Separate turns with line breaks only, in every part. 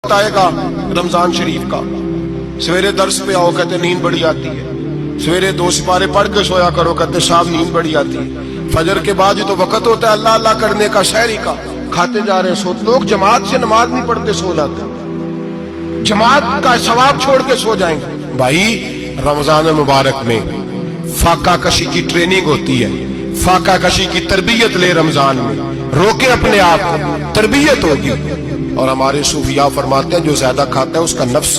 آئے گا رمضان شریف کا، سویرے درس پہ آؤ کہتے نیند بڑی آتی ہے، سویرے 2 سپارے پڑھ کے سویا کرو کہتے صاحب نیند بڑی آتی ہے، فجر کے بعد یہ تو وقت ہوتا ہے اللہ اللہ کرنے کا شہری کا، کھاتے جا رہے ہیں سو لوگ جماعت سے نماز نہیں پڑھتے سو جاتے، جماعت کا ثواب چھوڑ کے سو جائیں گے۔ بھائی رمضان مبارک میں فاقہ کشی کی ٹریننگ ہوتی ہے، فاقہ کشی کی تربیت لے، رمضان میں روکے اپنے آپ کو، تربیت ہوگی۔ اور ہمارے صوفیاء فرماتے ہیں جو زیادہ کھاتا ہے اس کا نفس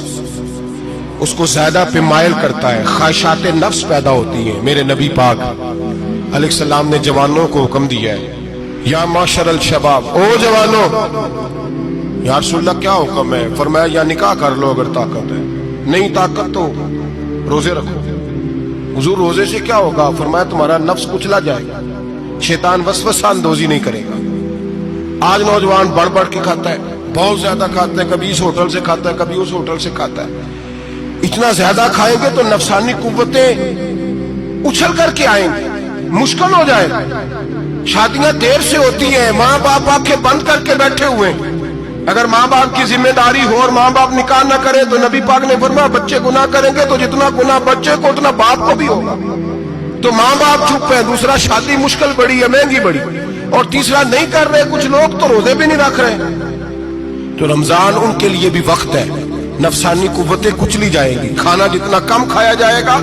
اس کو زیادہ پہ مائل کرتا ہے، خواہشات نفس پیدا ہوتی ہیں۔ میرے نبی پاک علیہ السلام نے جوانوں کو حکم دیا ہے، یا معاشر الشباب، او جوانوں، یا رسول اللہ کیا حکم ہے؟ فرمایا یا نکاح کر لو اگر طاقت ہے، نہیں طاقت تو روزے رکھو۔ حضور روزے سے کیا ہوگا؟ فرمایا تمہارا نفس کچلا جائے گا، شیطان وسوسہ اندوزی نہیں کرے گا۔ آج نوجوان بڑھ بڑھ کے کھاتا ہے، بہت زیادہ کھاتا ہے، کبھی اس ہوٹل سے کھاتا ہے کبھی اس ہوٹل سے کھاتا ہے۔ اتنا زیادہ کھائیں گے تو نفسانی قوتیں اچھل کر کے آئیں گے، مشکل ہو جائے گا۔ شادیاں دیر سے ہوتی ہیں، ماں باپ آنکھیں بند کر کے بیٹھے ہوئے ہیں۔ اگر ماں باپ کی ذمہ داری ہو اور ماں باپ نکاح نہ کرے تو نبی پاک نے فرمایا بچے گناہ کریں گے تو جتنا گناہ بچے کو اتنا باپ کو بھی ہوگا۔ تو ماں باپ چپ ہے، دوسرا شادی مشکل بڑی ہے، مہنگی بڑی، اور تیسرا نہیں کر رہے کچھ لوگ تو روزے بھی نہیں رکھ رہے۔ تو رمضان ان کے لیے بھی وقت ہے، نفسانی قوتیں کچلی جائیں گی، کھانا جتنا کم کھایا جائے گا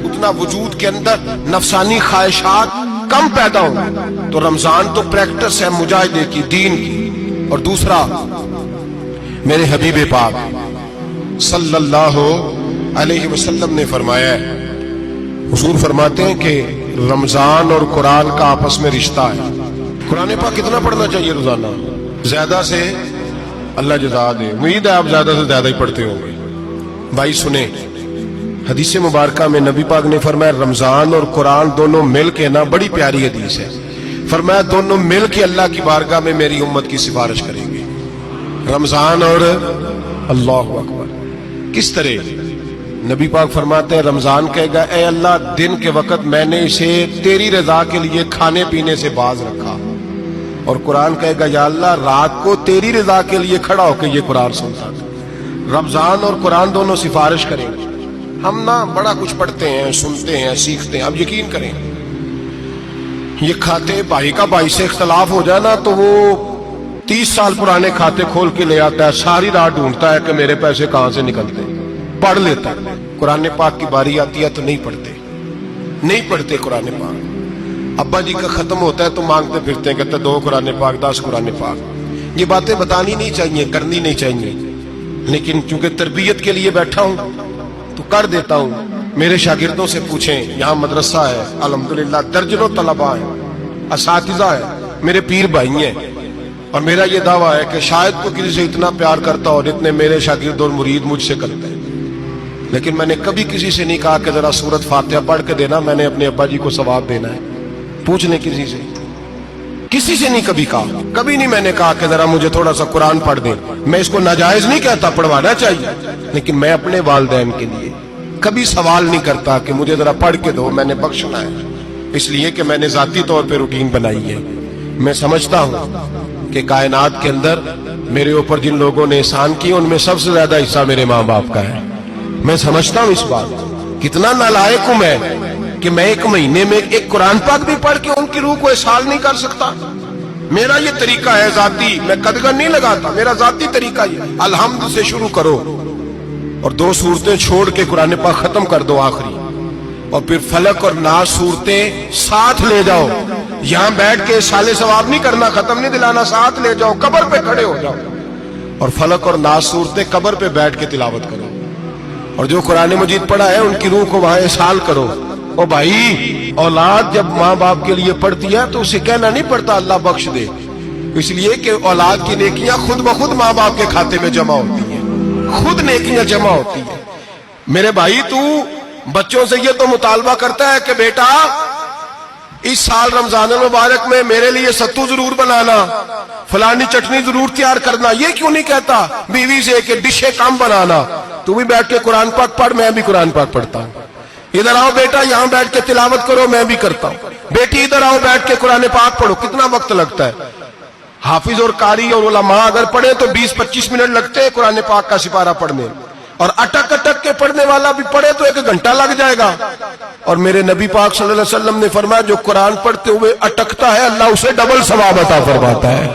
اتنا وجود کے اندر نفسانی خواہشات کم پیدا ہوں۔ تو رمضان تو پریکٹس ہے مجاہدے کی، دین کی۔ اور دوسرا میرے حبیب پاک صلی اللہ علیہ وسلم نے فرمایا ہے، حضور فرماتے ہیں کہ رمضان اور قرآن کا آپس میں رشتہ ہے۔ قرآن پاک کتنا پڑھنا چاہیے روزانہ؟ زیادہ سے اللہ جزا دے، امید ہے آپ زیادہ سے زیادہ ہی پڑھتے ہوں گے۔ بھائی سنیں، حدیث مبارکہ میں نبی پاک نے فرمایا رمضان اور قرآن دونوں مل کے نا، بڑی پیاری حدیث ہے، فرمایا دونوں مل کے اللہ کی بارگاہ میں میری امت کی سفارش کریں گے۔ رمضان اور اللہ اکبر، کس طرح؟ نبی پاک فرماتے ہیں رمضان کہے گا اے اللہ دن کے وقت میں نے اسے تیری رضا کے لیے کھانے پینے سے باز رکھا، اور قرآن کہے گا یا اللہ رات کو تیری رضا کے لیے کھڑا ہو کے یہ قرآن سنتا تھا۔ رمضان اور قرآن دونوں سفارش کریں گے۔ ہم نا بڑا کچھ پڑھتے ہیں، سنتے ہیں، سیکھتے ہیں، اب یقین کریں یہ کھاتے بھائی کا بھائی سے اختلاف ہو جائے نا تو وہ 30 سال پرانے کھاتے کھول کے لے آتا ہے، ساری رات ڈھونڈتا ہے کہ میرے پیسے کہاں سے نکلتے، پڑھ لیتا ہے۔ قرآن پاک کی باری آتی ہے تو نہیں پڑھتے قرآن پاک۔ ابا جی کا ختم ہوتا ہے تو مانگتے پھرتے ہیں، کہتے 2 قرآن پاک 10 قرآن پاک۔ یہ باتیں بتانی نہیں چاہیے، کرنی نہیں چاہیے، لیکن چونکہ تربیت کے لیے بیٹھا ہوں تو کر دیتا ہوں۔ میرے شاگردوں سے پوچھیں، یہاں مدرسہ ہے الحمدللہ، درجنوں طلباء ہیں، اساتذہ ہیں، میرے پیر بھائی ہیں، اور میرا یہ دعویٰ ہے کہ شاید کوئی کسی سے اتنا پیار کرتا ہو جتنے میرے شاگرد اور مرید مجھ سے کرتے ہیں، لیکن میں نے کبھی کسی سے نہیں کہا کہ ذرا سورت فاتحہ پڑھ کے دینا، میں نے اپنے ابا جی کو ثواب دینا ہے۔ پوچھ لیں کسی سے نہیں کبھی کہا، کبھی نہیں میں نے کہا کہ ذرا مجھے تھوڑا سا قرآن پڑھ دیں۔ میں اس کو ناجائز نہیں کہتا، پڑھوانا چاہیے، لیکن میں اپنے والدین کے لیے کبھی سوال نہیں کرتا کہ مجھے ذرا پڑھ کے دو، میں نے بخشنا ہے، اس لیے کہ میں نے ذاتی طور پہ روٹین بنائی ہے۔ میں سمجھتا ہوں کہ کائنات کے اندر میرے اوپر جن لوگوں نے احسان کیے ان میں سب سے زیادہ حصہ میرے ماں باپ کا ہے۔ میں سمجھتا ہوں اس بات، کتنا نالائق ہوں میں کہ میں 1 مہینے میں ایک قرآن پاک بھی پڑھ کے ان کی روح کو احسال نہیں کر سکتا۔ میرا یہ طریقہ ہے ذاتی، میں قدغن نہیں لگاتا، میرا ذاتی طریقہ یہ، الحمد سے شروع کرو اور 2 سورتیں چھوڑ کے قرآن پاک ختم کر دو آخری، اور پھر فلق اور ناس سورتیں ساتھ لے جاؤ۔ یہاں بیٹھ کے سالے ثواب نہیں کرنا، ختم نہیں دلانا، ساتھ لے جاؤ، قبر پہ کھڑے ہو جاؤ اور فلق اور ناس سورتیں قبر پہ بیٹھ کے تلاوت کرو، اور جو قرآن مجید پڑھا ہے ان کی روح کو وہاں احسال کرو۔ او بھائی، اولاد جب ماں باپ کے لیے پڑھتی ہے تو اسے کہنا نہیں پڑتا اللہ بخش دے، اس لیے کہ اولاد کی نیکیاں خود بخود ماں باپ کے کھاتے میں جمع ہوتی ہیں، خود نیکیاں جمع ہوتی ہیں۔ میرے بھائی تو بچوں سے یہ تو مطالبہ کرتا ہے کہ بیٹا اس سال رمضان المبارک میں میرے لیے ستو ضرور بنانا، فلانی چٹنی ضرور تیار کرنا، یہ کیوں نہیں کہتا بیوی سے کہ ڈشیں کم بنانا، تو بھی بیٹھ کے قرآن پاک پڑھ، میں بھی قرآن پاک پڑھتا ہوں۔ ادھر آؤ بیٹا یہاں بیٹھ کے تلاوت کرو، میں بھی کرتا ہوں۔ بیٹی ادھر آؤ بیٹھ کے قرآن پاک پڑھو، کتنا وقت لگتا ہے؟ حافظ اور قاری اور علماء اگر پڑھیں تو 20-25 منٹ لگتے ہیں قرآن پاک کا سپارہ پڑھنے، اور اٹک اٹک کے پڑھنے والا بھی پڑھے تو 1 گھنٹہ لگ جائے گا۔ اور میرے نبی پاک صلی اللہ علیہ وسلم نے فرمایا جو قرآن پڑھتے ہوئے اٹکتا ہے اللہ اسے ڈبل ثواب عطا فرماتا ہے۔